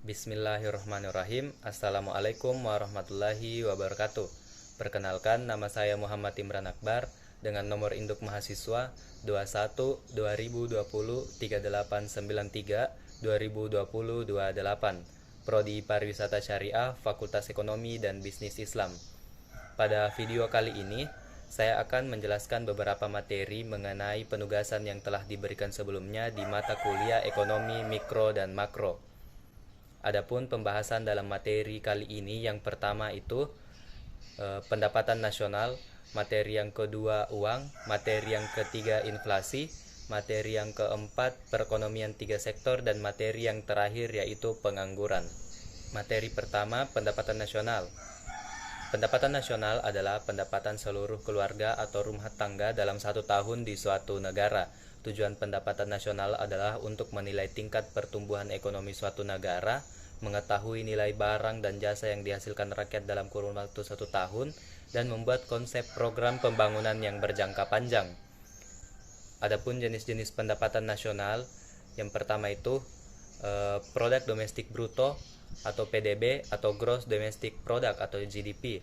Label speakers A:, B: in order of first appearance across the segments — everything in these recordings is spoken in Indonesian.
A: Bismillahirrahmanirrahim. Assalamualaikum warahmatullahi wabarakatuh. Perkenalkan, nama saya Muhammad Imran Akbar dengan nomor induk mahasiswa 21-2020-3893-2020-28, Prodi Pariwisata Syariah, Fakultas Ekonomi dan Bisnis Islam. Pada video kali ini, saya akan menjelaskan beberapa materi mengenai penugasan yang telah diberikan sebelumnya di mata kuliah Ekonomi Mikro dan Makro. Adapun pembahasan dalam materi kali ini, yang pertama itu pendapatan nasional, materi yang kedua uang, materi yang ketiga inflasi, materi yang keempat perekonomian tiga sektor, dan materi yang terakhir yaitu pengangguran. Materi pertama, pendapatan nasional. Pendapatan nasional adalah pendapatan seluruh keluarga atau rumah tangga dalam satu tahun di suatu negara. Tujuan pendapatan nasional adalah untuk menilai tingkat pertumbuhan ekonomi suatu negara, mengetahui nilai barang dan jasa yang dihasilkan rakyat dalam kurun waktu satu tahun, dan membuat konsep program pembangunan yang berjangka panjang. Adapun jenis-jenis pendapatan nasional, yang pertama itu produk domestik bruto atau PDB atau gross domestic product atau GDP.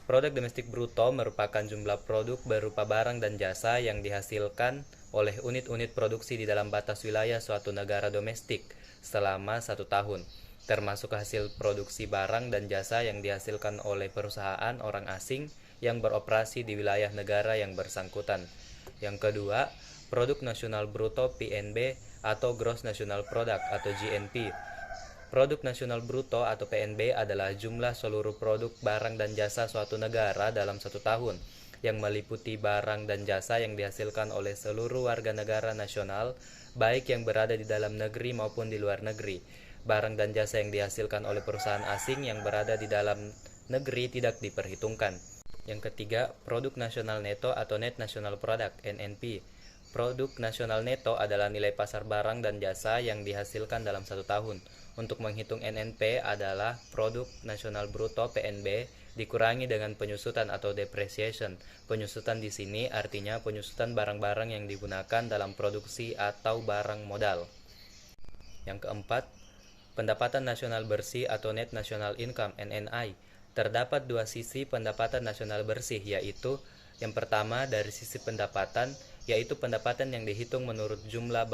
A: Produk domestik bruto merupakan jumlah produk berupa barang dan jasa yang dihasilkan oleh unit-unit produksi di dalam batas wilayah suatu negara domestik selama satu tahun, termasuk hasil produksi barang dan jasa yang dihasilkan oleh perusahaan orang asing yang beroperasi di wilayah negara yang bersangkutan. Yang kedua, produk nasional bruto PNB atau gross national product atau GNP. Produk nasional bruto atau PNB adalah jumlah seluruh produk barang dan jasa suatu negara dalam satu tahun, yang meliputi barang dan jasa yang dihasilkan oleh seluruh warga negara nasional, baik yang berada di dalam negeri maupun di luar negeri. Barang dan jasa yang dihasilkan oleh perusahaan asing yang berada di dalam negeri tidak diperhitungkan. Yang ketiga, produk nasional neto atau net national product (NNP). Produk nasional neto adalah nilai pasar barang dan jasa yang dihasilkan dalam satu tahun. Untuk menghitung NNP adalah produk nasional bruto PNB dikurangi dengan penyusutan atau depreciation. Penyusutan di sini artinya penyusutan barang-barang yang digunakan dalam produksi atau barang modal. Yang keempat, pendapatan nasional bersih atau net national income (NNI). Terdapat dua sisi pendapatan nasional bersih, yaitu yang pertama dari sisi pendapatan, yaitu pendapatan yang dihitung menurut jumlah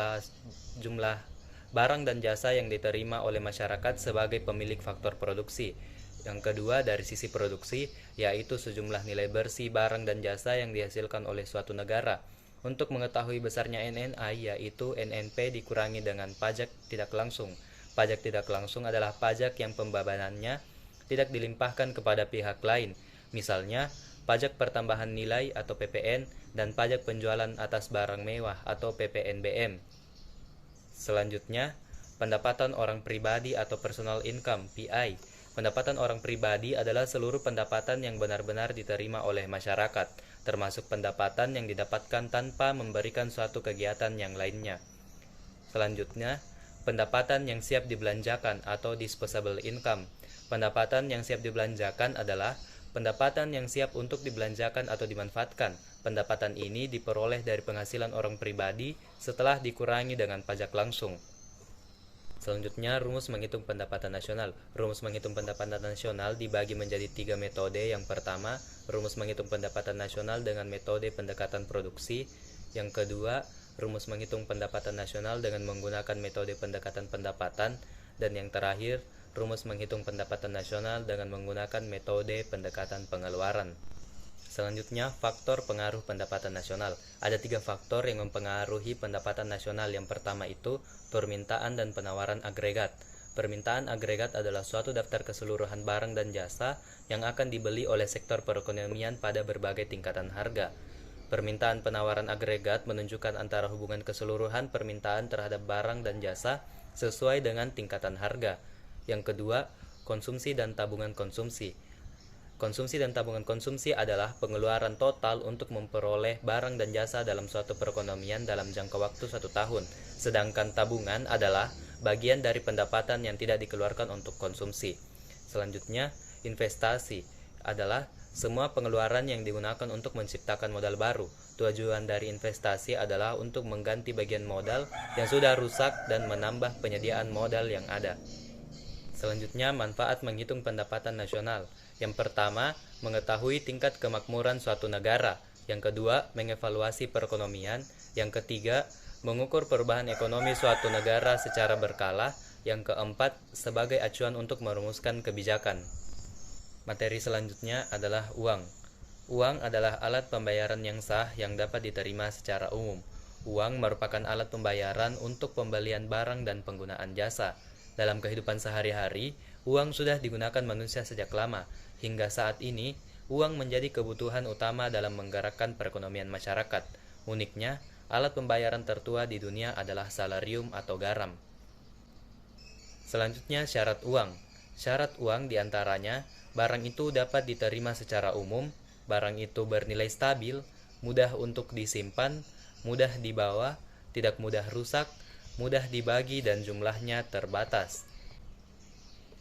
A: barang dan jasa yang diterima oleh masyarakat sebagai pemilik faktor produksi. Yang kedua dari sisi produksi, yaitu sejumlah nilai bersih barang dan jasa yang dihasilkan oleh suatu negara. Untuk mengetahui besarnya NNI, yaitu NNP dikurangi dengan pajak tidak langsung. Pajak tidak langsung adalah pajak yang pembebanannya tidak dilimpahkan kepada pihak lain, misalnya pajak pertambahan nilai atau PPN dan pajak penjualan atas barang mewah atau PPNBM. Selanjutnya, pendapatan orang pribadi atau personal income (PI). Pendapatan orang pribadi adalah seluruh pendapatan yang benar-benar diterima oleh masyarakat, termasuk pendapatan yang didapatkan tanpa memberikan suatu kegiatan yang lainnya. Selanjutnya, pendapatan yang siap dibelanjakan atau disposable income. Pendapatan yang siap dibelanjakan adalah pendapatan yang siap untuk dibelanjakan atau dimanfaatkan. Pendapatan ini diperoleh dari penghasilan orang pribadi setelah dikurangi dengan pajak langsung. Selanjutnya, rumus menghitung pendapatan nasional. Rumus menghitung pendapatan nasional dibagi menjadi tiga metode. Yang pertama, rumus menghitung pendapatan nasional dengan metode pendekatan produksi. Yang kedua, rumus menghitung pendapatan nasional dengan menggunakan metode pendekatan pendapatan. Dan yang terakhir, rumus menghitung pendapatan nasional dengan menggunakan metode pendekatan pengeluaran. Selanjutnya, faktor pengaruh pendapatan nasional. Ada tiga faktor yang mempengaruhi pendapatan nasional. Yang pertama itu permintaan dan penawaran agregat. Permintaan agregat adalah suatu daftar keseluruhan barang dan jasa yang akan dibeli oleh sektor perekonomian pada berbagai tingkatan harga. Permintaan penawaran agregat menunjukkan antara hubungan keseluruhan permintaan terhadap barang dan jasa sesuai dengan tingkatan harga. Yang kedua, konsumsi dan tabungan konsumsi. Konsumsi dan tabungan konsumsi adalah pengeluaran total untuk memperoleh barang dan jasa dalam suatu perekonomian dalam jangka waktu satu tahun. Sedangkan tabungan adalah bagian dari pendapatan yang tidak dikeluarkan untuk konsumsi. Selanjutnya, investasi adalah semua pengeluaran yang digunakan untuk menciptakan modal baru. Tujuan dari investasi adalah untuk mengganti bagian modal yang sudah rusak dan menambah penyediaan modal yang ada. Selanjutnya, manfaat menghitung pendapatan nasional. Yang pertama, mengetahui tingkat kemakmuran suatu negara. Yang kedua, mengevaluasi perekonomian. Yang ketiga, mengukur perubahan ekonomi suatu negara secara berkala. Yang keempat, sebagai acuan untuk merumuskan kebijakan. Materi selanjutnya adalah uang. Uang adalah alat pembayaran yang sah yang dapat diterima secara umum. Uang merupakan alat pembayaran untuk pembelian barang dan penggunaan jasa. Dalam kehidupan sehari-hari, uang sudah digunakan manusia sejak lama. Hingga saat ini, uang menjadi kebutuhan utama dalam menggerakkan perekonomian masyarakat. Uniknya, alat pembayaran tertua di dunia adalah salarium atau garam. Selanjutnya, syarat uang. Syarat uang diantaranya, barang itu dapat diterima secara umum, barang itu bernilai stabil, mudah untuk disimpan, mudah dibawa, tidak mudah rusak, mudah dibagi dan jumlahnya terbatas.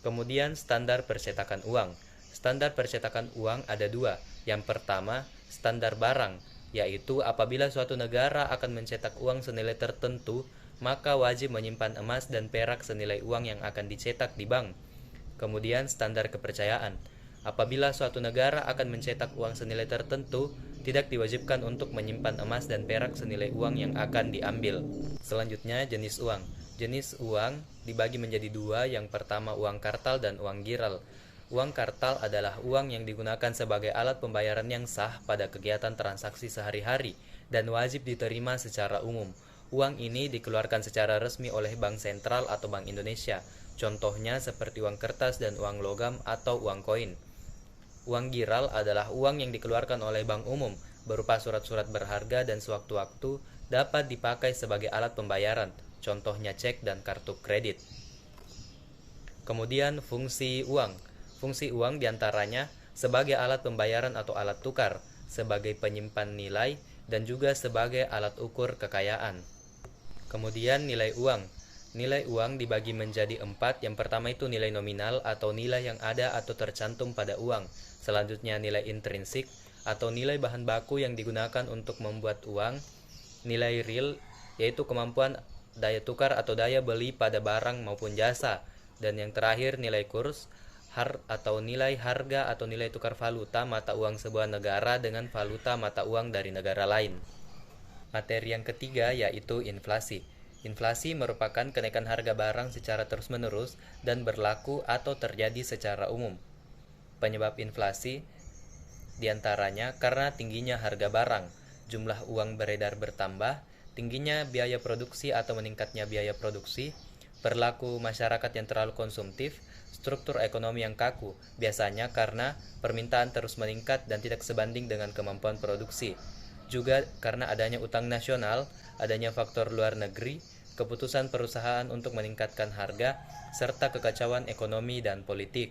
A: Kemudian standar percetakan uang. Standar percetakan uang ada dua. Yang pertama, standar barang, yaitu apabila suatu negara akan mencetak uang senilai tertentu, maka wajib menyimpan emas dan perak senilai uang yang akan dicetak di bank. Kemudian standar kepercayaan. Apabila suatu negara akan mencetak uang senilai tertentu, tidak diwajibkan untuk menyimpan emas dan perak senilai uang yang akan diambil. Selanjutnya, jenis uang. Jenis uang dibagi menjadi dua, yang pertama uang kartal dan uang giral. Uang kartal adalah uang yang digunakan sebagai alat pembayaran yang sah pada kegiatan transaksi sehari-hari dan wajib diterima secara umum. Uang ini dikeluarkan secara resmi oleh Bank Sentral atau Bank Indonesia. Contohnya seperti uang kertas dan uang logam atau uang koin. Uang giral adalah uang yang dikeluarkan oleh bank umum berupa surat-surat berharga dan sewaktu-waktu dapat dipakai sebagai alat pembayaran, contohnya cek dan kartu kredit. Kemudian fungsi uang. Fungsi uang diantaranya sebagai alat pembayaran atau alat tukar, sebagai penyimpan nilai, dan juga sebagai alat ukur kekayaan. Kemudian nilai uang. Nilai uang dibagi menjadi 4. Yang pertama itu nilai nominal atau nilai yang ada atau tercantum pada uang. Selanjutnya nilai intrinsik atau nilai bahan baku yang digunakan untuk membuat uang. Nilai real yaitu kemampuan daya tukar atau daya beli pada barang maupun jasa. Dan yang terakhir nilai kurs atau nilai harga atau nilai tukar valuta mata uang sebuah negara dengan valuta mata uang dari negara lain. Materi yang ketiga yaitu inflasi. Inflasi merupakan kenaikan harga barang secara terus-menerus dan berlaku atau terjadi secara umum. Penyebab inflasi diantaranya karena tingginya harga barang, jumlah uang beredar bertambah, tingginya biaya produksi atau meningkatnya biaya produksi, perilaku masyarakat yang terlalu konsumtif, struktur ekonomi yang kaku, biasanya karena permintaan terus meningkat dan tidak sebanding dengan kemampuan produksi. Juga karena adanya utang nasional, adanya faktor luar negeri, keputusan perusahaan untuk meningkatkan harga, serta kekacauan ekonomi dan politik.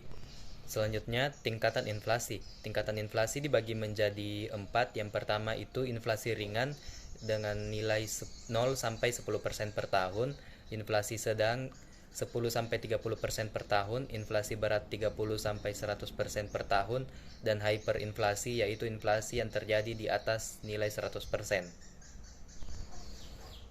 A: Selanjutnya, tingkatan inflasi. Tingkatan inflasi dibagi menjadi 4. Yang pertama itu inflasi ringan dengan nilai 0-10% per tahun, inflasi sedang 10-30% per tahun, inflasi berat 30-100% per tahun, dan hyperinflasi yaitu inflasi yang terjadi di atas nilai 100%.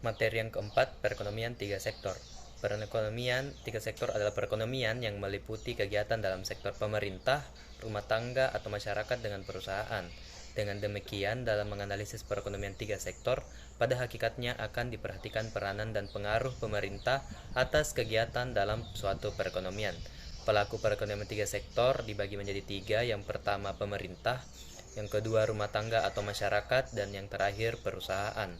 A: Materi yang keempat, perekonomian 3 sektor. Perekonomian 3 sektor adalah perekonomian yang meliputi kegiatan dalam sektor pemerintah, rumah tangga atau masyarakat dengan perusahaan. Dengan demikian, dalam menganalisis perekonomian 3 sektor, pada hakikatnya akan diperhatikan peranan dan pengaruh pemerintah atas kegiatan dalam suatu perekonomian. Pelaku perekonomian 3 sektor dibagi menjadi 3. Yang pertama pemerintah, yang kedua rumah tangga atau masyarakat, dan yang terakhir perusahaan.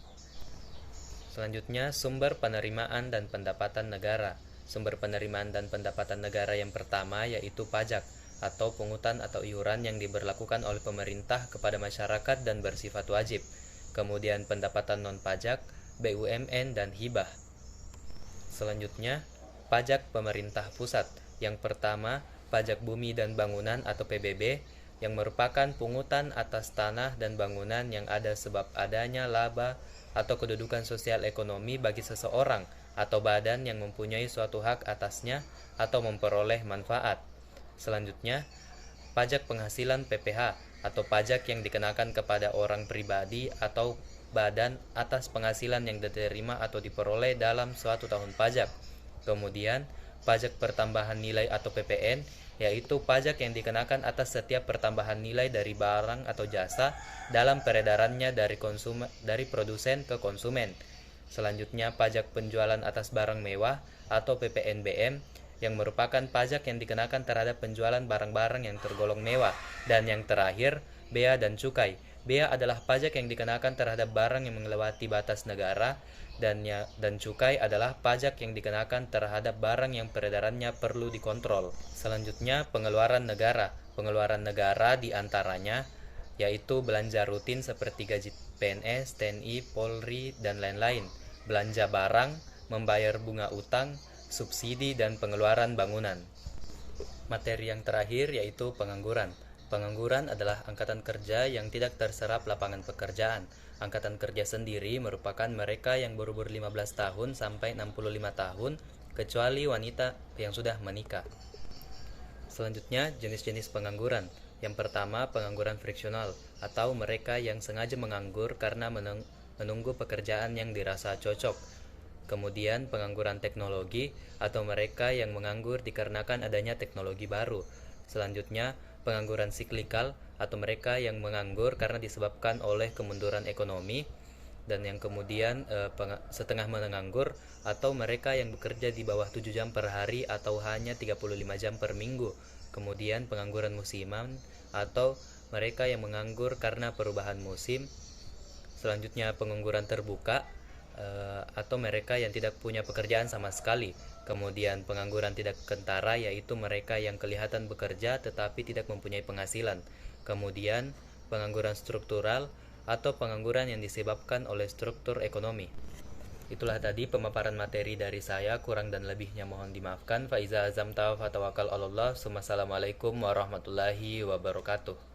A: Selanjutnya, sumber penerimaan dan pendapatan negara. Sumber penerimaan dan pendapatan negara yang pertama yaitu pajak atau pungutan atau iuran yang diberlakukan oleh pemerintah kepada masyarakat dan bersifat wajib. Kemudian pendapatan non-pajak, BUMN dan hibah. Selanjutnya, pajak pemerintah pusat. Yang pertama, pajak bumi dan bangunan atau PBB, yang merupakan pungutan atas tanah dan bangunan yang ada sebab adanya laba atau kedudukan sosial ekonomi bagi seseorang atau badan yang mempunyai suatu hak atasnya atau memperoleh manfaat. Selanjutnya, pajak penghasilan PPH atau pajak yang dikenakan kepada orang pribadi atau badan atas penghasilan yang diterima atau diperoleh dalam suatu tahun pajak. Kemudian, pajak pertambahan nilai atau PPN, yaitu pajak yang dikenakan atas setiap pertambahan nilai dari barang atau jasa dalam peredarannya dari produsen ke konsumen. Selanjutnya, pajak penjualan atas barang mewah atau PPNBM, yang merupakan pajak yang dikenakan terhadap penjualan barang-barang yang tergolong mewah. Dan yang terakhir, bea dan cukai. Bea adalah pajak yang dikenakan terhadap barang yang melewati batas negara, dan cukai adalah pajak yang dikenakan terhadap barang yang peredarannya perlu dikontrol. Selanjutnya, pengeluaran negara. Pengeluaran negara diantaranya yaitu belanja rutin seperti gaji PNS, TNI, Polri, dan lain-lain, belanja barang, membayar bunga utang, subsidi, dan pengeluaran bangunan. Materi yang terakhir yaitu pengangguran. Pengangguran adalah angkatan kerja yang tidak terserap lapangan pekerjaan. Angkatan kerja sendiri merupakan mereka yang berumur 15 tahun sampai 65 tahun, kecuali wanita yang sudah menikah. Selanjutnya, jenis-jenis pengangguran. Yang pertama, pengangguran friksional, atau mereka yang sengaja menganggur karena menunggu pekerjaan yang dirasa cocok. Kemudian, pengangguran teknologi, atau mereka yang menganggur dikarenakan adanya teknologi baru. Selanjutnya, pengangguran siklikal, atau mereka yang menganggur karena disebabkan oleh kemunduran ekonomi. Dan yang kemudian setengah menganggur, atau mereka yang bekerja di bawah 7 jam per hari atau hanya 35 jam per minggu. Kemudian pengangguran musiman, atau mereka yang menganggur karena perubahan musim. Selanjutnya pengangguran terbuka, atau mereka yang tidak punya pekerjaan sama sekali. Kemudian pengangguran tidak kentara, yaitu mereka yang kelihatan bekerja tetapi tidak mempunyai penghasilan. Kemudian pengangguran struktural, atau pengangguran yang disebabkan oleh struktur ekonomi. Itulah tadi pemaparan materi dari saya, kurang dan lebihnya mohon dimaafkan. Fa iza azamta fatawakal 'alallah. Wassalamualaikum warahmatullahi wabarakatuh.